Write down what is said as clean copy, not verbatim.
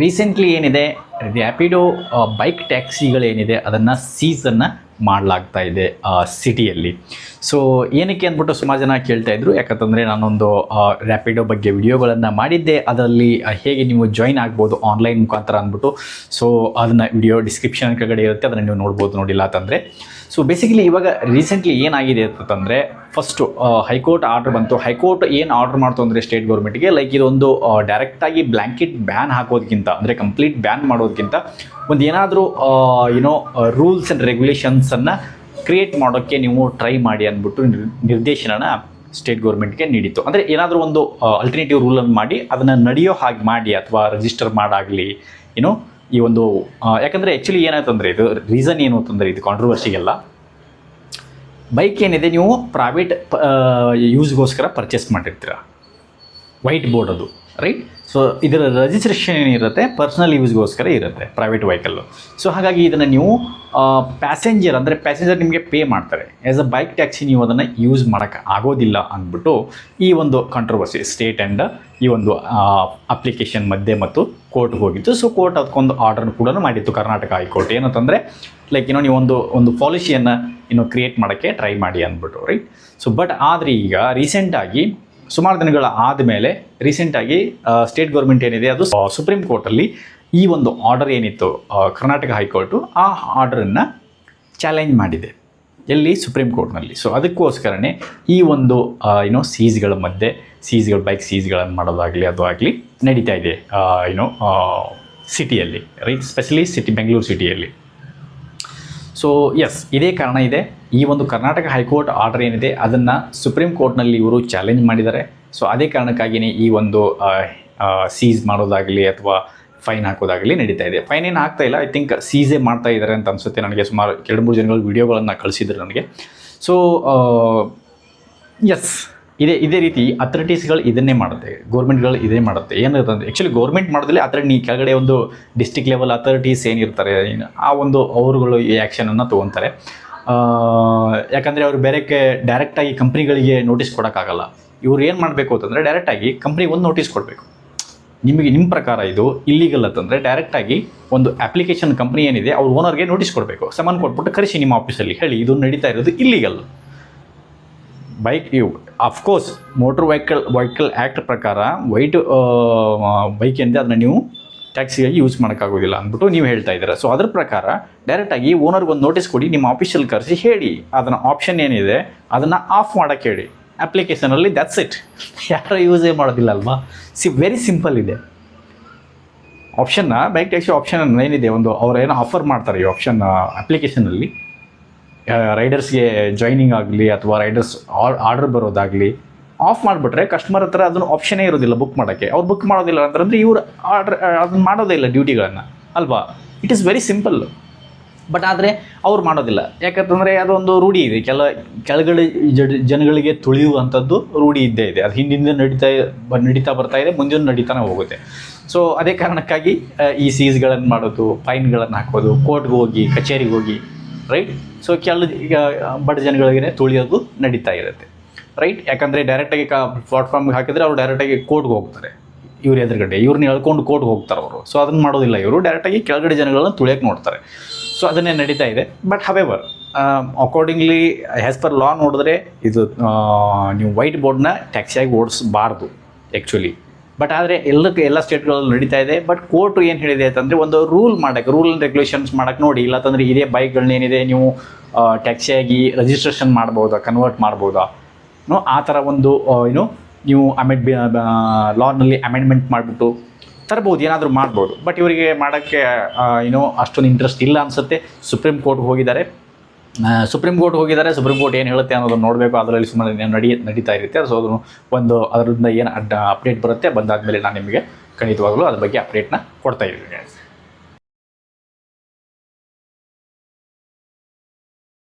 Recently ಏನಿದೆ Rapido bike ಟ್ಯಾಕ್ಸಿಗಳೇನಿದೆ ಅದನ್ನು season ಮಾಡಲಾಗ್ತಾ ಇದೆ ಸಿಟಿಯಲ್ಲಿ. ಸೊ ಏನಕ್ಕೆ ಅಂದ್ಬಿಟ್ಟು ಸುಮಾರು ಜನ ಕೇಳ್ತಾ ಇದ್ರು. ಯಾಕಂತಂದರೆ ನಾನೊಂದು ರ್ಯಾಪಿಡೋ ಬಗ್ಗೆ ವಿಡಿಯೋಗಳನ್ನು ಮಾಡಿದ್ದೆ, ಅದರಲ್ಲಿ ಹೇಗೆ ನೀವು ಜಾಯಿನ್ ಆಗ್ಬೋದು ಆನ್ಲೈನ್ ಮುಖಾಂತರ ಅಂದ್ಬಿಟ್ಟು. ಸೊ ಅದನ್ನು ವಿಡಿಯೋ ಡಿಸ್ಕ್ರಿಪ್ಷನ್ ಕೆಳಗಡೆ ಇರುತ್ತೆ, ಅದನ್ನು ನೀವು ನೋಡ್ಬೋದು, ನೋಡಿಲ್ಲ ಅಂತಂದರೆ. ಸೊ ಬೇಸಿಕಲಿ ಇವಾಗ ರೀಸೆಂಟ್ಲಿ ಏನಾಗಿದೆ ಅಂತಂದರೆ, ಫಸ್ಟು ಹೈಕೋರ್ಟ್ ಆರ್ಡ್ರ್ ಬಂತು. ಹೈಕೋರ್ಟ್ ಏನು ಆರ್ಡ್ರ್ ಮಾಡ್ತು ಅಂದರೆ ಸ್ಟೇಟ್ ಗೌರ್ಮೆಂಟ್ಗೆ, ಲೈಕ್ ಇದೊಂದು ಡೈರೆಕ್ಟಾಗಿ ಬ್ಲ್ಯಾಂಕೆಟ್ ಬ್ಯಾನ್ ಹಾಕೋದಕ್ಕಿಂತ, ಅಂದರೆ ಕಂಪ್ಲೀಟ್ ಬ್ಯಾನ್ ಮಾಡೋದಕ್ಕಿಂತ ಒಂದು ಏನಾದರೂ ರೂಲ್ಸ್ ಆ್ಯಂಡ್ ರೆಗ್ಯುಲೇಷನ್ಸನ್ನು ಕ್ರಿಯೇಟ್ ಮಾಡೋಕ್ಕೆ ನೀವು ಟ್ರೈ ಮಾಡಿ ಅಂದ್ಬಿಟ್ಟು ನಿರ್ದೇಶನನ ಸ್ಟೇಟ್ ಗೌರ್ಮೆಂಟ್ಗೆ ನೀಡಿತ್ತು. ಅಂದರೆ ಏನಾದರೂ ಒಂದು ಅಲ್ಟರ್ನೇಟಿವ್ ರೂಲನ್ನು ಮಾಡಿ ಅದನ್ನು ನಡೆಯೋ ಹಾಗೆ ಮಾಡಿ, ಅಥವಾ ರಿಜಿಸ್ಟರ್ ಮಾಡಾಗಲಿ ಈ ಒಂದು ಯಾಕಂದರೆ ಆ್ಯಕ್ಚುಲಿ ಏನಾಯ್ತಂದರೆ, ಇದು ರೀಸನ್ ಏನು ಅಂತಂದರೆ, ಇದು ಕಾಂಟ್ರವರ್ಸಿಗೆಲ್ಲ ಬೈಕ್ ಏನಿದೆ ನೀವು ಪ್ರೈವೇಟ್ ಯೂಸ್ಗೋಸ್ಕರ ಪರ್ಚೇಸ್ ಮಾಡಿರ್ತೀರ, ವೈಟ್ ಬೋರ್ಡ್ ಅದು, ರೈಟ್. ಸೊ ಇದರ ರಿಜಿಸ್ಟ್ರೇಷನ್ ಏನಿರುತ್ತೆ ಪರ್ಸ್ನಲ್ ಯೂಸ್ಗೋಸ್ಕರ ಇರುತ್ತೆ, ಪ್ರೈವೇಟ್ ವೆಹಿಕಲ್ಲು. ಸೊ ಹಾಗಾಗಿ ಇದನ್ನು ನೀವು ಪ್ಯಾಸೆಂಜರ್ ನಿಮಗೆ ಪೇ ಮಾಡ್ತಾರೆ. ಆ್ಯಸ್ ಅ ಬೈಕ್ ಟ್ಯಾಕ್ಸಿ ನೀವು ಅದನ್ನು ಯೂಸ್ ಮಾಡೋಕ್ಕೆ ಆಗೋದಿಲ್ಲ ಅಂದ್ಬಿಟ್ಟು ಈ ಒಂದು ಕಾಂಟ್ರವರ್ಸಿ ಸ್ಟೇಟ್ ಆ್ಯಂಡ್ ಈ ಒಂದು ಅಪ್ಲಿಕೇಶನ್ ಮಧ್ಯೆ ಮತ್ತು ಕೋರ್ಟ್ಗೆ ಹೋಗಿತ್ತು. ಸೊ ಕೋರ್ಟ್ ಅದಕ್ಕೊಂದು ಆರ್ಡರ್ ಕೂಡ ಮಾಡಿತ್ತು, ಕರ್ನಾಟಕ ಹೈಕೋರ್ಟ್. ಏನಂತಂದರೆ ಲೈಕ್ ನೀವು ಒಂದು ಪಾಲಿಸಿಯನ್ನು ಕ್ರಿಯೇಟ್ ಮಾಡೋಕ್ಕೆ ಟ್ರೈ ಮಾಡಿ ಅಂದ್ಬಿಟ್ಟು, ರೈಟ್. ಸೊ ಬಟ್ ಆದರೆ ಈಗ ರೀಸೆಂಟಾಗಿ ಸುಮಾರು ದಿನಗಳ ಆದಮೇಲೆ ರೀಸೆಂಟಾಗಿ ಸ್ಟೇಟ್ ಗೌರ್ಮೆಂಟ್ ಏನಿದೆ ಅದು ಸುಪ್ರೀಂ ಕೋರ್ಟಲ್ಲಿ ಈ ಒಂದು ಆರ್ಡರ್ ಏನಿತ್ತು ಕರ್ನಾಟಕ ಹೈಕೋರ್ಟು, ಆ ಆರ್ಡರನ್ನು ಚಾಲೆಂಜ್ ಮಾಡಿದೆ. ಎಲ್ಲಿ? ಸುಪ್ರೀಂ ಕೋರ್ಟ್ನಲ್ಲಿ. ಸೊ ಅದಕ್ಕೋಸ್ಕರನೇ ಈ ಒಂದು ಬೈಕ್ ಸೀಸ್ಗಳನ್ನು ಮಾಡೋದಾಗಲಿ ಅದು ಆಗಲಿ ನಡೀತಾ ಇದೆ ಸಿಟಿಯಲ್ಲಿ, ರೈಟ್, ಸ್ಪೆಷಲಿ ಬೆಂಗಳೂರು ಸಿಟಿಯಲ್ಲಿ. ಸೊ ಎಸ್, ಇದೇ ಕಾರಣ ಇದೆ. ಈ ಒಂದು ಕರ್ನಾಟಕ ಹೈಕೋರ್ಟ್ ಆರ್ಡರ್ ಏನಿದೆ ಅದನ್ನು ಸುಪ್ರೀಂ ಕೋರ್ಟ್ನಲ್ಲಿ ಇವರು ಚಾಲೆಂಜ್ ಮಾಡಿದ್ದಾರೆ. ಸೊ ಅದೇ ಕಾರಣಕ್ಕಾಗಿಯೇ ಈ ಒಂದು ಸೀಸ್ ಮಾಡೋದಾಗಲಿ ಅಥವಾ ಫೈನ್ ಹಾಕೋದಾಗಲಿ ನಡೀತಾ ಇದೆ. ಫೈನ್ ಏನು ಹಾಕ್ತಾ ಇಲ್ಲ, ಐ ಥಿಂಕ್ ಸೀಸೇ ಮಾಡ್ತಾ ಇದ್ದಾರೆ ಅಂತ ಅನಿಸುತ್ತೆ ನನಗೆ. ಸುಮಾರು 2-3 ಜನಗಳು ವೀಡಿಯೋಗಳನ್ನು ಕಳಿಸಿದ್ರು ನನಗೆ. ಸೊ ಎಸ್, ಇದೇ ರೀತಿ ಅಥಾರಿಟೀಸ್ಗಳು ಇದನ್ನೇ ಮಾಡುತ್ತೆ, ಗೌರ್ಮೆಂಟ್ಗಳು ಇದೇ ಮಾಡುತ್ತೆ. ಏನಿರ್ತಂದ್ರೆ ಆ್ಯಕ್ಚುಲಿ ಗೌರ್ಮೆಂಟ್ ಮಾಡೋದಿಲ್ಲ, ಆ ಥರ ಕೆಳಗಡೆ ಒಂದು ಡಿಸ್ಟಿಕ್ ಲೆವೆಲ್ ಅಥಾರಿಟೀಸ್ ಏನಿರ್ತಾರೆ ಆ ಒಂದು ಅವರುಗಳು ಈ ಆ್ಯಕ್ಷನನ್ನು ತೊಗೊತಾರೆ. ಯಾಕಂದರೆ ಅವರು ಡೈರೆಕ್ಟಾಗಿ ಕಂಪ್ನಿಗಳಿಗೆ ನೋಟಿಸ್ ಕೊಡೋಕ್ಕಾಗಲ್ಲ. ಇವ್ರು ಏನು ಮಾಡಬೇಕು ಅಂತಂದರೆ ಡೈರೆಕ್ಟಾಗಿ ಕಂಪ್ನಿಗೆ ಒಂದು ನೋಟಿಸ್ ಕೊಡಬೇಕು. ನಿಮ್ಮ ಪ್ರಕಾರ ಇದು ಇಲ್ಲೀಗಲ್ ಅಂತಂದರೆ ಡೈರೆಕ್ಟಾಗಿ ಒಂದು ಅಪ್ಲಿಕೇಶನ್ ಕಂಪ್ನಿ ಏನಿದೆ ಅವ್ರ ಓನರ್ಗೆ ನೋಟಿಸ್ ಕೊಡಬೇಕು. ಸಮನ್ ಕೊಟ್ಬಿಟ್ಟು ಕರೆಸಿ ನಿಮ್ಮ ಆಫೀಸಲ್ಲಿ ಹೇಳಿ ಇದು ನಡೀತಾ ಇರೋದು illegal. Of course motor vehicle act ಪ್ರಕಾರ ವೈಟ್ ಬೈಕ್ ಏನಿದೆ ಅದನ್ನು ನೀವು ಟ್ಯಾಕ್ಸಿಗಾಗಿ ಯೂಸ್ ಮಾಡೋಕ್ಕಾಗೋದಿಲ್ಲ ಅಂದ್ಬಿಟ್ಟು ನೀವು ಹೇಳ್ತಾ ಇದ್ದೀರಾ. ಸೊ ಅದ್ರ ಪ್ರಕಾರ ಡೈರೆಕ್ಟಾಗಿ ಓನರ್ಗೆ ಒಂದು ನೋಟಿಸ್ ಕೊಡಿ, ನಿಮ್ಮ ಆಫೀಸಲ್ಲಿ ಕರೆಸಿ ಹೇಳಿ ಅದನ್ನು ಆಪ್ಷನ್ ಏನಿದೆ ಅದನ್ನು ಆಫ್ ಮಾಡೋಕ್ಕೆ ಹೇಳಿ ಅಪ್ಲಿಕೇಶನಲ್ಲಿ. That's it. ಯಾರು ಯೂಸೇ ಮಾಡೋದಿಲ್ಲ ಅಲ್ವಾ? ವೆರಿ ಸಿಂಪಲ್ ಇದೆ ಆಪ್ಷನ್ನ. ಬೈಕ್ ಟ್ಯಾಕ್ಸಿ ಆಪ್ಷನ್ ಏನಿದೆ, ಒಂದು ಅವ್ರು ಏನೋ ಆಫರ್ ಮಾಡ್ತಾರೆ ಈ ಆಪ್ಷನ್ ಅಪ್ಲಿಕೇಶನಲ್ಲಿ, ರೈಡರ್ಸ್ಗೆ ಜಾಯ್ನಿಂಗ್ ಆಗಲಿ ಅಥವಾ ರೈಡರ್ಸ್ ಆರ್ಡರ್ ಬರೋದಾಗಲಿ ಆಫ್ ಮಾಡಿಬಿಟ್ರೆ ಕಸ್ಟಮರ್ ಹತ್ರ ಅದನ್ನು ಆಪ್ಷನೇ ಇರೋದಿಲ್ಲ ಬುಕ್ ಮಾಡೋಕ್ಕೆ. ಅವ್ರು ಬುಕ್ ಮಾಡೋದಿಲ್ಲ ಅಂತಂದರೆ ಇವರು ಅದನ್ನು ಮಾಡೋದೇ ಇಲ್ಲ ಡ್ಯೂಟಿಗಳನ್ನು, ಅಲ್ವಾ? It is very simple. But ಆದರೆ ಅವ್ರು ಮಾಡೋದಿಲ್ಲ. ಯಾಕಂತಂದರೆ ಅದೊಂದು ರೂಢಿ ಇದೆ, ಕೆಳಗಡೆ ಜನಗಳಿಗೆ ತುಳಿಯುವಂಥದ್ದು ರೂಢಿ ಇದ್ದೇ ಇದೆ. ಅದು ಹಿಂದಿಂದ ನಡೀತಾ ಬರ್ತಾ ಇದೆ, ಮುಂದಿನ ನಡೀತಾನೆ ಹೋಗುತ್ತೆ. ಸೊ ಅದೇ ಕಾರಣಕ್ಕಾಗಿ ಈ ಸೀಸ್ಗಳನ್ನು ಮಾಡೋದು, ಫೈನ್ಗಳನ್ನು ಹಾಕೋದು, ಕೋರ್ಟ್ಗೆ ಹೋಗಿ ಕಚೇರಿಗೆ ಹೋಗಿ, ರೈಟ್. ಸೊ ಈಗ ಬಡ ಜನಗಳಿಗೆ ತುಳಿಯೋದು ನಡೀತಾ ಇರುತ್ತೆ, ರೈಟ್. ಯಾಕಂದರೆ ಡೈರೆಕ್ಟಾಗಿ ಪ್ಲಾಟ್ಫಾರ್ಮ್ಗೆ ಹಾಕಿದರೆ ಅವರು ಡೈರೆಕ್ಟಾಗಿ ಕೋರ್ಟ್ಗೆ ಹೋಗ್ತಾರೆ, ಇವ್ರ ಎದುರುಗಡೆ ಇವ್ರನ್ನ ಹೇಳ್ಕೊಂಡು ಕೋರ್ಟ್ಗೆ ಹೋಗ್ತಾರೆ ಅವರು. ಸೊ ಅದನ್ನು ಮಾಡೋದಿಲ್ಲ ಇವರು, ಡೈರೆಕ್ಟಾಗಿ ಕೆಳಗಡೆ ಜನಗಳನ್ನ ತುಳಿಯೋಕ್ಕೆ ನೋಡ್ತಾರೆ. ಸೊ ಅದನ್ನೇ ನಡೀತಾ ಇದೆ. But however accordingly as per law ನೋಡಿದ್ರೆ ಇದು ನೀವು ವೈಟ್ ಬೋರ್ಡ್ನ ಟ್ಯಾಕ್ಸಿಯಾಗಿ ಓಡಿಸಬಾರ್ದು ಆ್ಯಕ್ಚುಲಿ. ಬಟ್ ಆದರೆ ಎಲ್ಲ ಸ್ಟೇಟ್ಗಳಲ್ಲಿ ನಡೀತಾ ಇದೆ. ಬಟ್ ಕೋರ್ಟು ಏನು ಹೇಳಿದೆ ಅಂತಂದರೆ ಒಂದು ರೂಲ್ ಆ್ಯಂಡ್ ರೆಗ್ಯುಲೇಷನ್ಸ್ ಮಾಡೋಕ್ಕೆ ನೋಡಿ. ಇಲ್ಲಾಂತಂದರೆ ಇದೇ ಬೈಕ್ಗಳನ್ನೇನಿದೆ ನೀವು ಟ್ಯಾಕ್ಸಿಯಾಗಿ ರಿಜಿಸ್ಟ್ರೇಷನ್ ಮಾಡ್ಬೋದಾ, ಕನ್ವರ್ಟ್ ಮಾಡ್ಬೋದಾ, ಆ ಥರ ಒಂದು ನೀವು ಲಾನಲ್ಲಿ ಅಮೆಂಡ್ಮೆಂಟ್ ಮಾಡಿಬಿಟ್ಟು ತರ್ಬೋದು, ಏನಾದರೂ ಮಾಡ್ಬೋದು. ಬಟ್ ಇವರಿಗೆ ಮಾಡೋಕ್ಕೆ ಅಷ್ಟೊಂದು ಇಂಟ್ರೆಸ್ಟ್ ಇಲ್ಲ ಅನಿಸುತ್ತೆ. ಸುಪ್ರೀಂ ಕೋರ್ಟ್ ಹೋಗಿದ್ದಾರೆ. ಸುಪ್ರೀಂ ಕೋರ್ಟ್ ಏನು ಹೇಳುತ್ತೆ ಅನ್ನೋದನ್ನು ನೋಡಬೇಕು. ಅದರಲ್ಲಿ ಸುಮ್ಮನೆ ನಡೀತಾ ಇರುತ್ತೆ. ಸೊ ಅದರಿಂದ ಏನು ಅಪ್ಡೇಟ್ ಬರುತ್ತೆ ಬಂದಾದಮೇಲೆ ನಾನು ನಿಮಗೆ ಖಂಡಿತವಾಗಲೂ ಅದ್ರ ಬಗ್ಗೆ ಅಪ್ಡೇಟ್ನ ಕೊಡ್ತಾ ಇದ್ದೀನಿ.